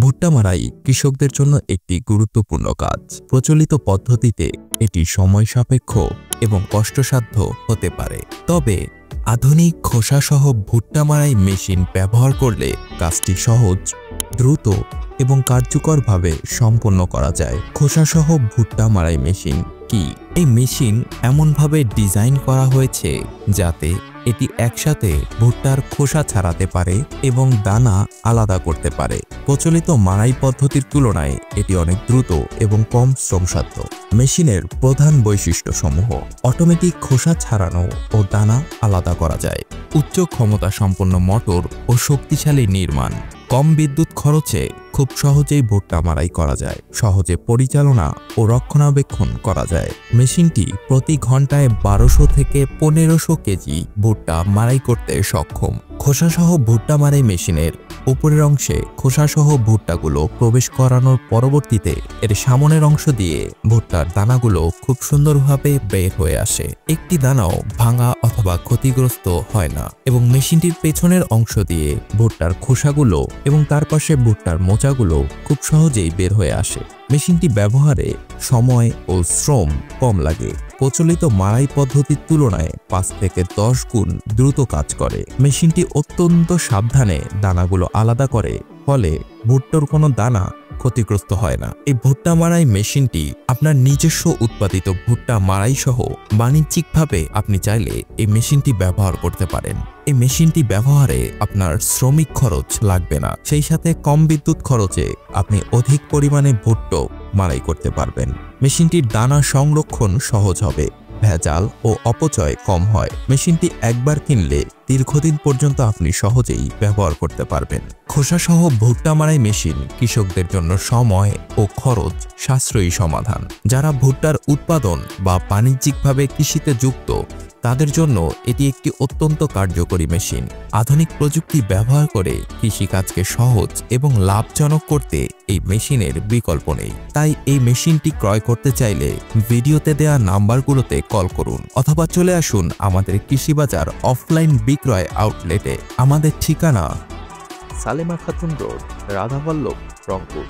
ভুট্টা মাড়াই কৃষকদের জন্য একটি গুরুত্বপূর্ণ কাজ। প্রচলিত পদ্ধতিতে এটি সময় সাপেক্ষ এবং কষ্টসাধ্য হতে পারে, তবে আধুনিক খোসাসহ ভুট্টা মাড়াই মেশিন ব্যবহার করলে কাজটি সহজ, দ্রুত এবং কার্যকরভাবে সম্পন্ন করা যায়। খোসাসহ ভুট্টা মাড়াই মেশিন কি? এই মেশিন এমনভাবে ডিজাইন করা হয়েছে যাতে এটি একসাথে ভুট্টার খোসা ছাড়াতে পারে এবং দানা আলাদা করতে পারে। প্রচলিত মাড়াই পদ্ধতির তুলনায় এটি অনেক দ্রুত এবং কম শ্রমসাধ্য। মেশিনের প্রধান বৈশিষ্ট্যসমূহ: অটোমেটিক খোসা ছাড়ানো ও দানা আলাদা করা যায়, উচ্চ ক্ষমতা সম্পন্ন মোটর ও শক্তিশালী নির্মাণ, কম বিদ্যুৎ খরচে খুব সহজেই ভুট্টা মাড়াই করা যায়, সহজে পরিচালনা ও রক্ষণাবেক্ষণ করা যায়। মেশিনটি প্রতি ঘন্টায় 1200 থেকে 1500 কেজি ভুট্টা মাড়াই করতে সক্ষম। খোসাসহ ভুট্টা মাড়াই মেশিনের উপরের অংশে খোসাসহ ভুট্টাগুলো প্রবেশ করানোর পরবর্তীতে এর সামনের অংশ দিয়ে ভুট্টার দানাগুলো খুব সুন্দরভাবে বের হয়ে আসে। একটি দানাও ভাঙা অথবা ক্ষতিগ্রস্ত হয় না এবং মেশিনটির পেছনের অংশ দিয়ে ভুট্টার খোসাগুলো এবং তার পাশে ভুট্টার মোচাগুলো খুব সহজেই বের হয়ে আসে। মেশিনটি ব্যবহারে সময় ও শ্রম কম লাগে। প্রচলিত মাড়াই পদ্ধতির তুলনায় 5 থেকে 10 গুণ দ্রুত কাজ করে। মেশিনটি অত্যন্ত সাবধানে দানাগুলো আলাদা করে, ফলে ভুট্টার কোনো দানা ক্ষতিগ্রস্ত হয় না। এই ভুট্টা মাড়াই মেশিনটি আপনার নিজস্ব উৎপাদিত ভুট্টা মাড়াই সহ বাণিজ্যিকভাবে আপনি চাইলে এই মেশিনটি ব্যবহার করতে পারেন। এই মেশিনটি ব্যবহারে আপনার শ্রমিক খরচ লাগবে না, সেই সাথে কম বিদ্যুৎ খরচে আপনি অধিক পরিমাণে ভুট্টা মাড়াই করতে পারবেন। মেশিনটির দানা সংরক্ষণ সহজ হবে, ভেজাল ও অপচয় কম হয়। মেশিনটি একবার কিনলে দীর্ঘদিন পর্যন্ত আপনি সহজেই ব্যবহার করতে পারবেন। খোসাসহ ভুট্টা মাড়াই মেশিন কৃষকদের জন্য সময় ও খরচ সাশ্রয়ী সমাধান। যারা ভুট্টার উৎপাদন বা বাণিজ্যিকভাবে কৃষিতে যুক্ত, তাদের জন্য এটি একটি অত্যন্ত কার্যকরী মেশিন। আধুনিক প্রযুক্তি ব্যবহার করে কৃষিকাজকে সহজ এবং লাভজনক করতে এই মেশিনের বিকল্প নেই। তাই এই মেশিনটি ক্রয় করতে চাইলে ভিডিওতে দেওয়া নাম্বারগুলোতে কল করুন অথবা চলে আসুন আমাদের কৃষিবাজার অফলাইন বিক্রয় আউটলেটে। আমাদের ঠিকানা সালেমা খাতুন রোড, রাধাবল্লভ, রংপুর।